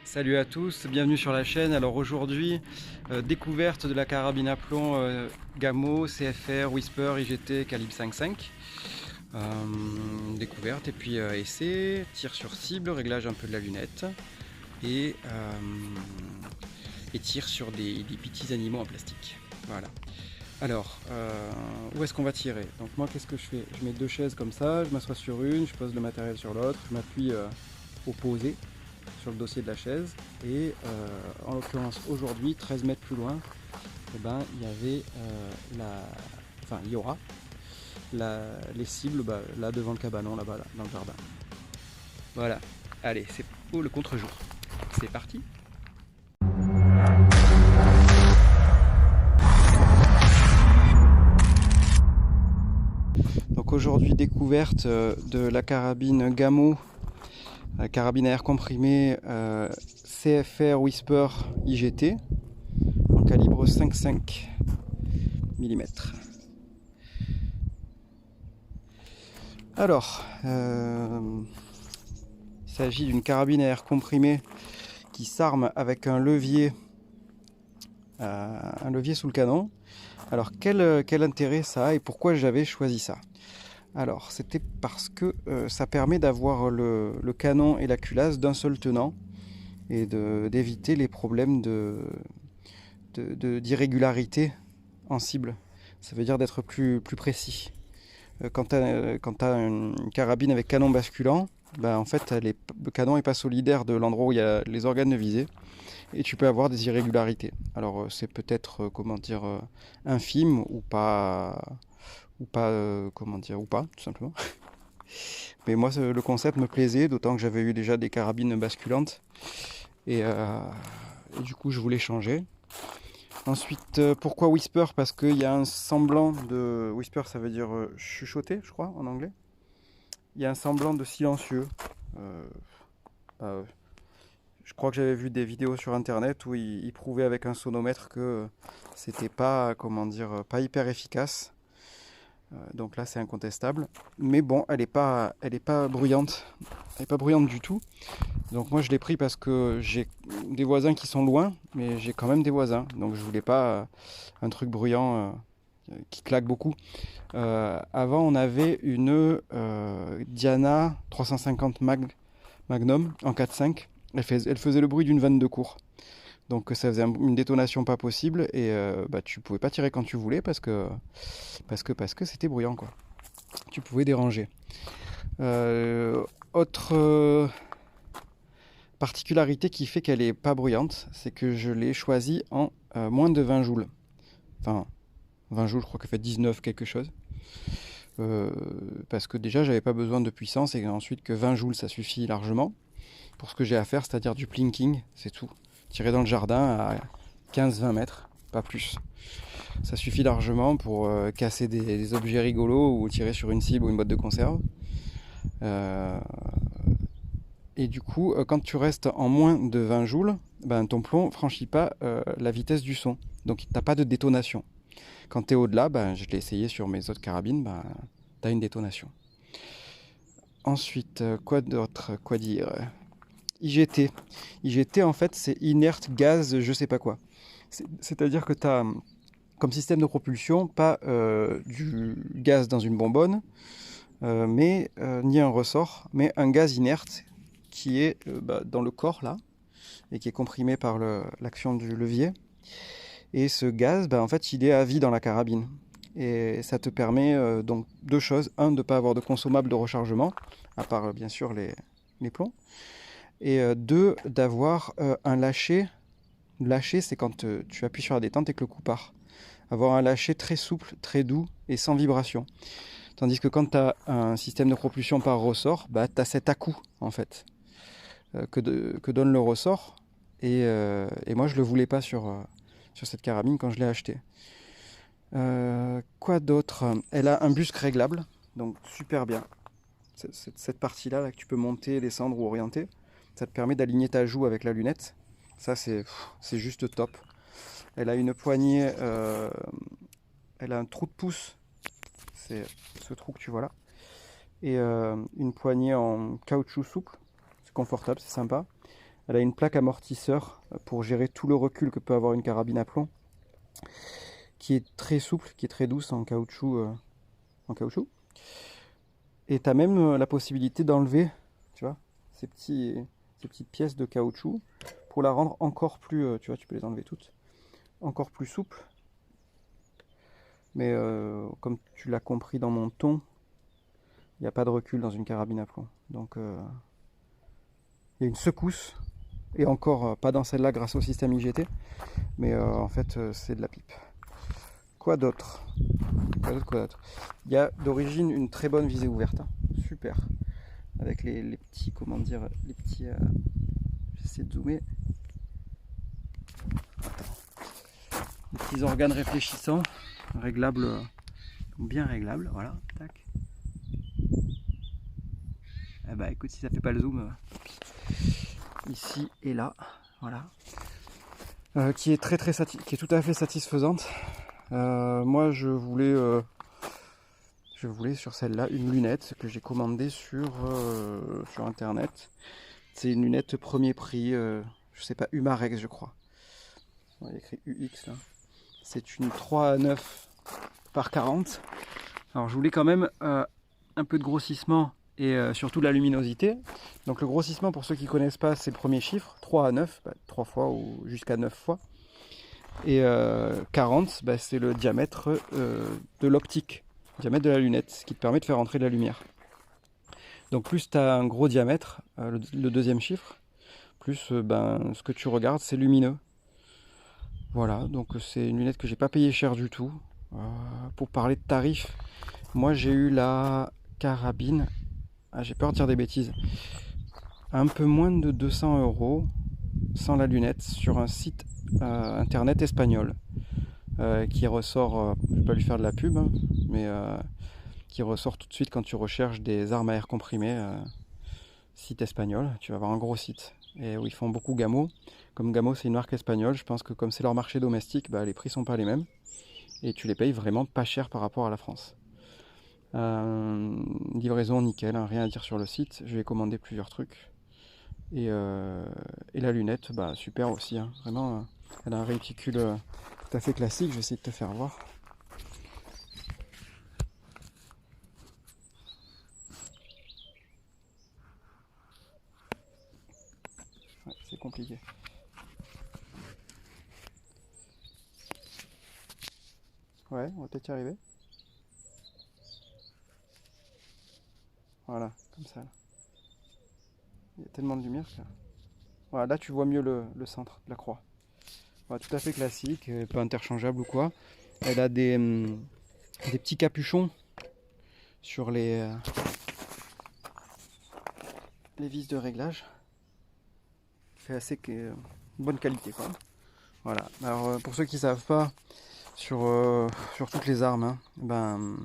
Salut à tous, bienvenue sur la chaîne. Alors aujourd'hui, découverte de la carabine à plomb Gamo, CFR, Whisper, IGT, calibre 5.5. Découverte et puis essai, tir sur cible, réglage un peu de la lunette et, tir sur des petits animaux en plastique. Voilà. Alors, où est-ce qu'on va tirer? Donc moi, qu'est-ce que je fais? Je mets deux chaises comme ça, je m'assois sur une, je pose le matériel sur l'autre, je m'appuie opposé sur le dossier de la chaise et en l'occurrence aujourd'hui 13 mètres plus loin il y avait il y aura les cibles là devant le cabanon là-bas là, dans le jardin. Voilà, allez c'est pour le contre-jour, c'est parti. Donc aujourd'hui découverte de la carabine Gamo, carabine à air comprimé CFR Whisper IGT en calibre 5.5 mm. Alors, il s'agit d'une carabine à air comprimé qui s'arme avec un levier sous le canon. Alors quel intérêt ça a et pourquoi j'avais choisi ça? Alors c'était parce que ça permet d'avoir le canon et la culasse d'un seul tenant et d'éviter les problèmes d'irrégularité en cible. Ça veut dire d'être plus précis. Quand tu as une carabine avec canon basculant, en fait le canon n'est pas solidaire de l'endroit où il y a les organes de visée et tu peux avoir des irrégularités. Alors c'est peut-être infime ou pas tout simplement. Mais moi le concept me plaisait, d'autant que j'avais eu déjà des carabines basculantes et du coup je voulais changer. Ensuite, pourquoi Whisper? Parce qu'il y a un semblant de... Whisper, ça veut dire chuchoter, je crois, en anglais. Il y a un semblant de silencieux. Euh, euh, je crois que j'avais vu des vidéos sur Internet où ils prouvaient avec un sonomètre que c'était pas, pas hyper efficace. Donc là, c'est incontestable. Mais bon, elle est pas bruyante. Elle est pas bruyante du tout. Donc moi, je l'ai pris parce que j'ai des voisins qui sont loin, mais j'ai quand même des voisins. Donc je voulais pas un truc bruyant qui claque beaucoup. Avant, on avait une Diana 350 Magnum en 4.5. Elle faisait le bruit d'une vanne de cours. Donc ça faisait une détonation pas possible et tu pouvais pas tirer quand tu voulais parce que c'était bruyant quoi. Tu pouvais déranger. Autre particularité qui fait qu'elle est pas bruyante, c'est que je l'ai choisie en moins de 20 joules. Enfin 20 joules, je crois qu'elle fait 19 quelque chose. Parce que déjà j'avais pas besoin de puissance et ensuite que 20 joules ça suffit largement pour ce que j'ai à faire, c'est-à-dire du plinking, c'est tout. Tirer dans le jardin à 15-20 mètres, pas plus. Ça suffit largement pour casser des objets rigolos ou tirer sur une cible ou une boîte de conserve. Et du coup, quand tu restes en moins de 20 joules, ton plomb ne franchit pas la vitesse du son. Donc tu n'as pas de détonation. Quand tu es au-delà, je l'ai essayé sur mes autres carabines, tu as une détonation. Ensuite, quoi d'autre? Quoi dire? IGT. IGT, en fait, c'est inerte gaz, je sais pas quoi. C'est-à-dire que tu as comme système de propulsion pas du gaz dans une bonbonne, ni un ressort, mais un gaz inerte qui est dans le corps là et qui est comprimé par l'action du levier. Et ce gaz, en fait, il est à vie dans la carabine. Et ça te permet donc deux choses. Un, de ne pas avoir de consommable de rechargement, à part bien sûr les plombs. Et deux, d'avoir un lâcher. Lâcher, c'est quand tu appuies sur la détente et que le coup part. Avoir un lâcher très souple, très doux et sans vibration. Tandis que quand tu as un système de propulsion par ressort, tu as cet à-coup en fait que donne le ressort. Et moi je le voulais pas sur cette carabine quand je l'ai achetée. Quoi d'autre? Elle a un busque réglable, donc super bien. Cette partie-là là, que tu peux monter, descendre ou orienter, ça te permet d'aligner ta joue avec la lunette. Ça c'est juste top. Elle a une poignée, elle a un trou de pouce, c'est ce trou que tu vois là, et une poignée en caoutchouc souple, c'est confortable, c'est sympa. Elle a une plaque amortisseur pour gérer tout le recul que peut avoir une carabine à plomb, qui est très souple, qui est très douce en caoutchouc. Et tu as même la possibilité d'enlever, tu vois, ces petites pièces de caoutchouc pour la rendre encore plus, tu vois, tu peux les enlever toutes, encore plus souple. Mais comme tu l'as compris dans mon ton, il n'y a pas de recul dans une carabine à plomb. Donc il y a une secousse, et encore pas dans celle-là grâce au système IGT, mais en fait c'est de la pipe. Quoi d'autre? Il y a d'origine une très bonne visée ouverte, hein. Super. Avec les petits, comment dire, les petits... j'essaie de zoomer. Les petits organes réfléchissants, réglables, bien réglables, voilà, tac. Eh bah écoute, si ça fait pas le zoom, ici et là, voilà. Qui est qui est tout à fait satisfaisante. Moi je voulais sur celle-là une lunette que j'ai commandée sur internet. C'est une lunette premier prix, je sais pas, Humarex je crois. Il y a écrit UX là. C'est une 3 à 9 par 40. Alors je voulais quand même un peu de grossissement et surtout de la luminosité. Donc le grossissement, pour ceux qui ne connaissent pas, c'est le premier chiffre, 3 à 9, 3 fois ou jusqu'à 9 fois. Et 40, c'est le diamètre de l'optique, le diamètre de la lunette, ce qui te permet de faire entrer de la lumière. Donc plus tu as un gros diamètre, le deuxième chiffre, plus ce que tu regardes, c'est lumineux. Voilà, donc c'est une lunette que j'ai pas payé cher du tout. Pour parler de tarifs, moi j'ai eu la carabine, j'ai peur de dire des bêtises, un peu moins de 200 € sans la lunette sur un site internet espagnol qui ressort, je vais pas lui faire de la pub, hein, mais qui ressort tout de suite quand tu recherches des armes à air comprimé, site espagnol, tu vas avoir un gros site, et où ils font beaucoup Gamo. Comme Gamo c'est une marque espagnole, je pense que comme c'est leur marché domestique, les prix sont pas les mêmes, et tu les payes vraiment pas cher par rapport à la France. Livraison nickel, hein, rien à dire sur le site, je vais commander plusieurs trucs. Et la lunette, super aussi, hein. Vraiment, elle a un réticule tout à fait classique, je vais essayer de te faire voir. Ouais, c'est compliqué. Ouais, on va peut-être y arriver. Voilà, comme ça. Là. Il y a tellement de lumière que... Voilà, là tu vois mieux le centre de la croix. Voilà, tout à fait classique, pas interchangeable ou quoi. Elle a des petits capuchons sur les vis de réglage. C'est assez bonne qualité quoi. Voilà. Alors pour ceux qui ne savent pas, sur toutes les armes, hein,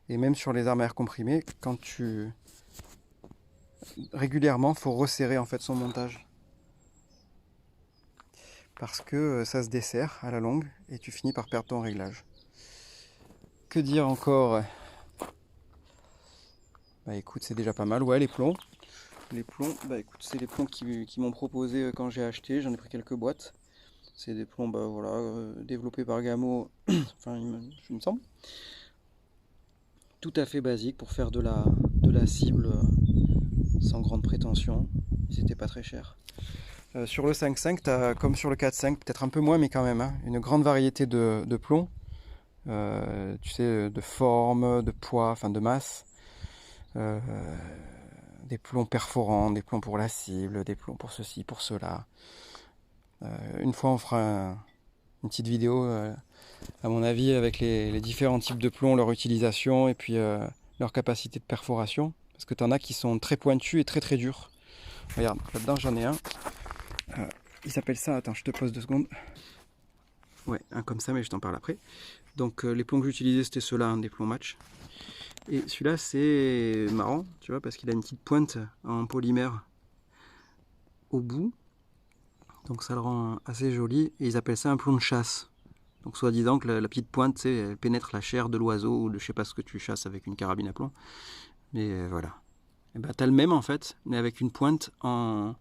et même sur les armes à air comprimé, régulièrement faut resserrer en fait son montage. Parce que ça se dessert à la longue et tu finis par perdre ton réglage. Que dire encore? Écoute, c'est déjà pas mal. Ouais, les plombs. Les plombs, écoute, c'est les plombs qui m'ont proposé quand j'ai acheté. J'en ai pris quelques boîtes. C'est des plombs développés par Gamo, enfin, il me semble. Tout à fait basique pour faire de la cible sans grande prétention. C'était pas très cher. Sur le 5.5, tu as, comme sur le 4.5, peut-être un peu moins, mais quand même, hein, une grande variété de plombs. Tu sais, de forme, de poids, enfin de masse. Des plombs perforants, des plombs pour la cible, des plombs pour ceci, pour cela. Une fois, on fera une petite vidéo, à mon avis, avec les différents types de plombs, leur utilisation et puis leur capacité de perforation. Parce que tu en as qui sont très pointus et très très durs. Regarde, là-dedans j'en ai un. Il s'appelle ça, attends, je te pose 2 secondes. Ouais, un comme ça, mais je t'en parle après. Donc les plombs que j'utilisais, c'était ceux-là, hein, des plombs match. Et celui-là, c'est marrant, tu vois, parce qu'il a une petite pointe en polymère au bout. Donc ça le rend assez joli. Et ils appellent ça un plomb de chasse. Donc soi-disant que la petite pointe, tu sais, elle pénètre la chair de l'oiseau ou de je sais pas ce que tu chasses avec une carabine à plomb. Mais voilà. Et t'as le même en fait, mais avec une pointe en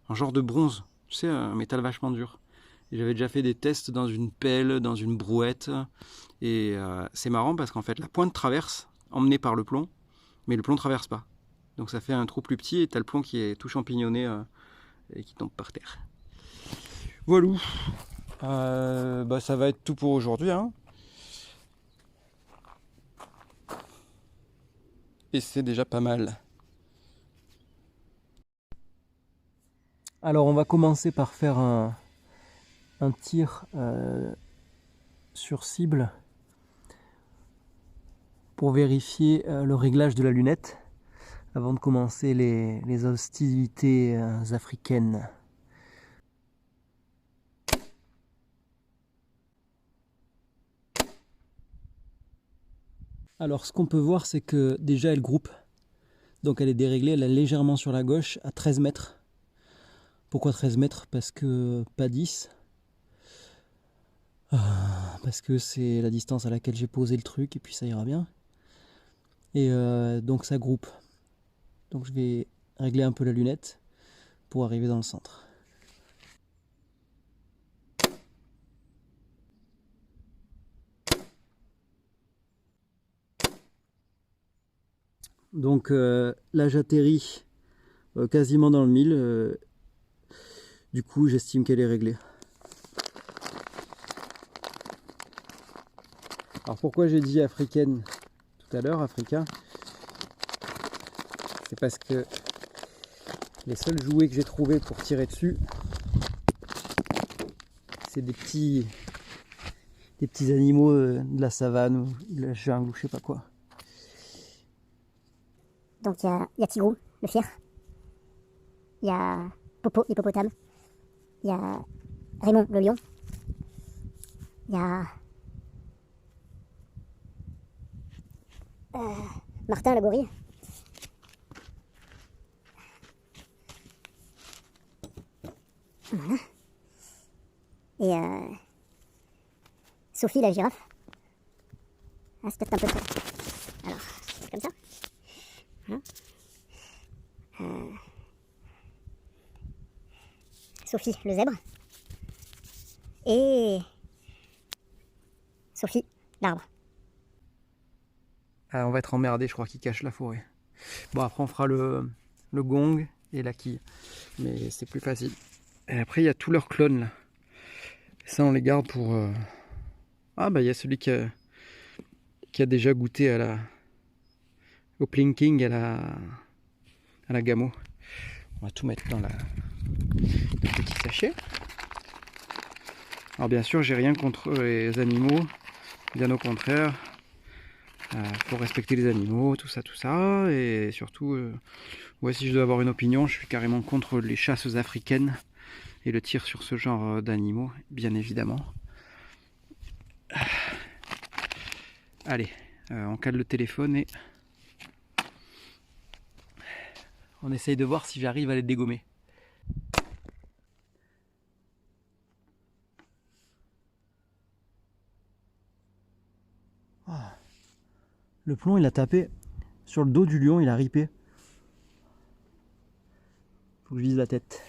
en genre de bronze. Tu sais, un métal vachement dur. J'avais déjà fait des tests dans une pelle, dans une brouette. Et c'est marrant parce qu'en fait, la pointe traverse, emmenée par le plomb, mais le plomb ne traverse pas. Donc ça fait un trou plus petit et tu as le plomb qui est tout champignonné et qui tombe par terre. Voilà. Bah, ça va être tout pour aujourd'hui. Hein. Et c'est déjà pas mal. Alors on va commencer par faire un tir sur cible pour vérifier le réglage de la lunette avant de commencer les hostilités africaines. Alors ce qu'on peut voir, c'est que déjà elle groupe, donc elle est déréglée, elle est légèrement sur la gauche à 13 mètres. Pourquoi 13 mètres? Parce que pas 10. Parce que c'est la distance à laquelle j'ai posé le truc et puis ça ira bien. Et donc ça groupe. Donc je vais régler un peu la lunette pour arriver dans le centre. Donc là j'atterris quasiment dans le mille. Du coup j'estime qu'elle est réglée. Alors pourquoi j'ai dit africaine tout à l'heure, africain? C'est parce que les seuls jouets que j'ai trouvés pour tirer dessus, c'est des petits animaux de la savane ou de la jungle ou je sais pas quoi. Donc il y a Tigrou, le fier. Il y a Popo, l'hippopotame. Il y a Raymond, le lion. Il y a Martin, le gorille. Voilà. Et Sophie, la girafe. Ah, c'est peut-être un peu trop. Alors, c'est comme ça. Voilà. Sophie, le zèbre. Et Sophie, l'arbre. Ah, on va être emmerdé, je crois, qu'il cache la forêt. Bon, après on fera le gong et la quille. Mais c'est plus facile. Et après, il y a tous leurs clones là. Ça, on les garde pour... Ah bah, il y a celui qui a déjà goûté au plinking, à la gamo. On va tout mettre dans le petit sachet. Alors bien sûr, j'ai rien contre les animaux. Bien au contraire. Faut respecter les animaux, tout ça. Et surtout, ouais, si je dois avoir une opinion, je suis carrément contre les chasses africaines et le tir sur ce genre d'animaux, bien évidemment. Allez, on cale le téléphone et on essaye de voir si j'arrive à les dégommer. Le plomb, il a tapé sur le dos du lion, il a ripé. Faut que je vise la tête.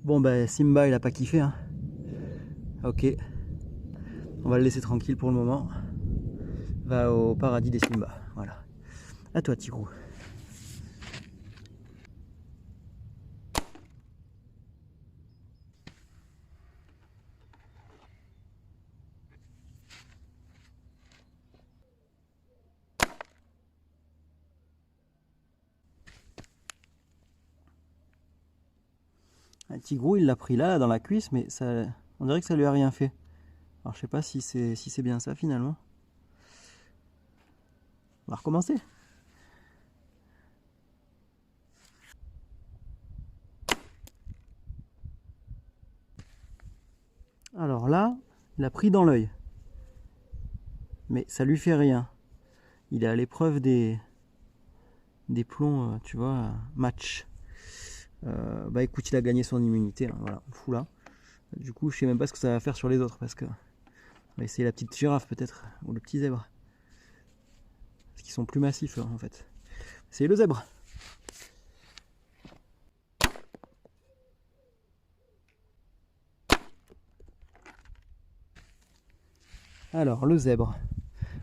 Bon ben Simba il a pas kiffé hein. Ok. On va le laisser tranquille pour le moment. Va au paradis des Simba. Voilà. À toi Tigrou. Tigrou il l'a pris là dans la cuisse mais ça, on dirait que ça lui a rien fait. Alors je sais pas si c'est bien ça finalement. On va recommencer. Alors là, il a pris dans l'œil. Mais ça lui fait rien. Il est à l'épreuve des plombs, tu vois, match. Bah écoute, il a gagné son immunité, hein, voilà, on le fout là. Du coup, je sais même pas ce que ça va faire sur les autres, parce que on va essayer la petite girafe peut-être, ou le petit zèbre. Parce qu'ils sont plus massifs en fait. C'est le zèbre. Alors, le zèbre.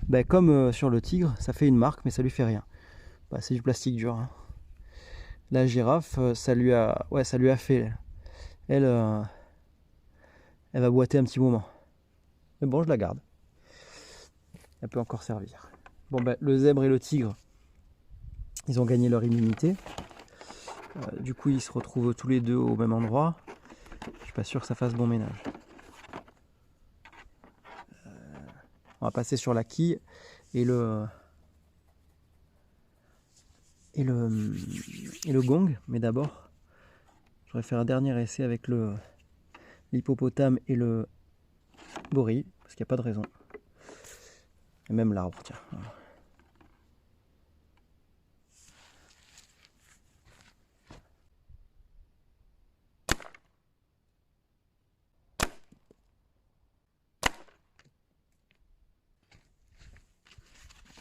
Bah, comme sur le tigre, ça fait une marque, mais ça lui fait rien. Bah, c'est du plastique dur. Hein. La girafe, ça lui a fait. Elle, elle va boiter un petit moment. Mais bon, je la garde. Elle peut encore servir. Bon, ben, le zèbre et le tigre, ils ont gagné leur immunité. Du coup, ils se retrouvent tous les deux au même endroit. Je suis pas sûr que ça fasse bon ménage. On va passer sur la quille et le gong. Mais d'abord, je vais faire un dernier essai avec l'hippopotame et le gorille, parce qu'il n'y a pas de raison. Et même l'arbre, tiens. Voilà.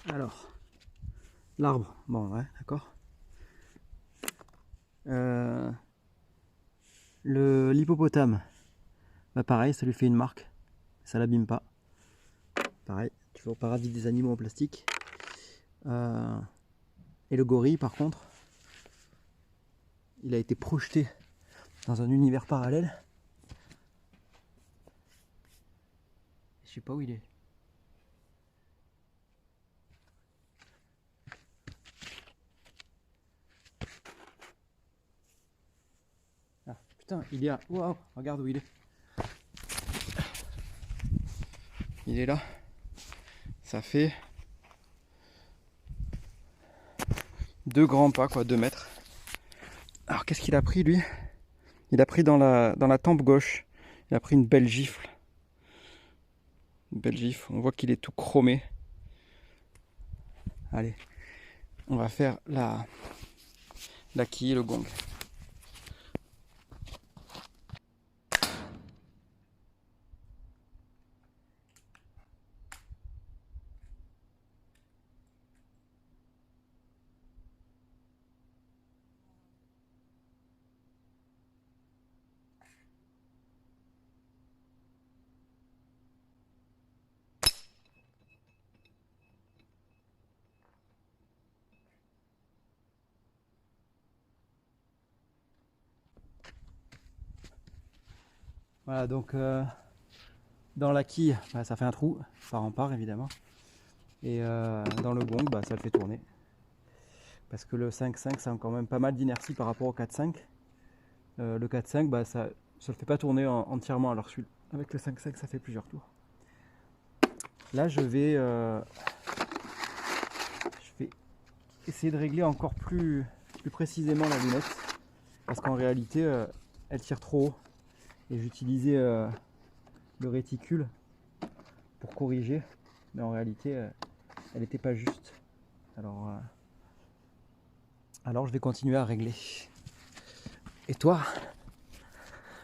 Alors, l'arbre, bon ouais, d'accord. L'hippopotame, bah pareil, ça lui fait une marque, ça l'abîme pas. Pareil, tu vas au paradis des animaux en plastique. Et le gorille, par contre, il a été projeté dans un univers parallèle. Je sais pas où il est. Ah, putain, il est là. Waouh, regarde où il est. Il est là. Ça fait 2 grands pas, quoi, 2 mètres. Alors, qu'est-ce qu'il a pris, lui? Il a pris dans la tempe gauche. Il a pris une belle gifle. Une belle gifle. On voit qu'il est tout chromé. Allez, on va faire la quille et le gong. Voilà, donc dans la quille, bah, ça fait un trou, part en part évidemment. Et dans le gong, bah, ça le fait tourner. Parce que le 5-5, ça a quand même pas mal d'inertie par rapport au 4-5. Le 4-5, bah, ça ne le fait pas tourner entièrement à l'heure suivante. Avec le 5-5, ça fait plusieurs tours. Là, je vais essayer de régler encore plus précisément la lunette. Parce qu'en réalité, elle tire trop haut. Et j'utilisais le réticule pour corriger. Mais en réalité, elle n'était pas juste. Alors je vais continuer à régler. Et toi,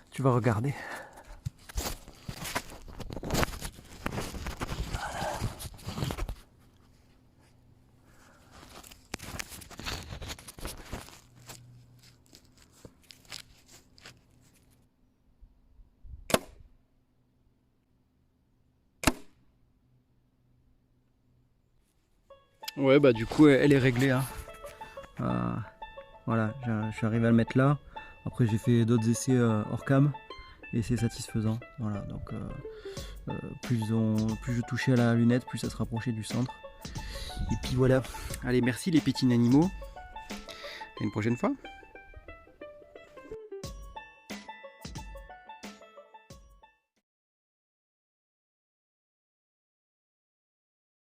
tu vas regarder. Ouais, bah du coup, elle est réglée. Hein. Voilà, je suis arrivé à le mettre là. Après, j'ai fait d'autres essais hors cam et c'est satisfaisant. Voilà, donc plus je touchais à la lunette, plus ça se rapprochait du centre. Et puis voilà. Allez, merci les petits animaux. À une prochaine fois.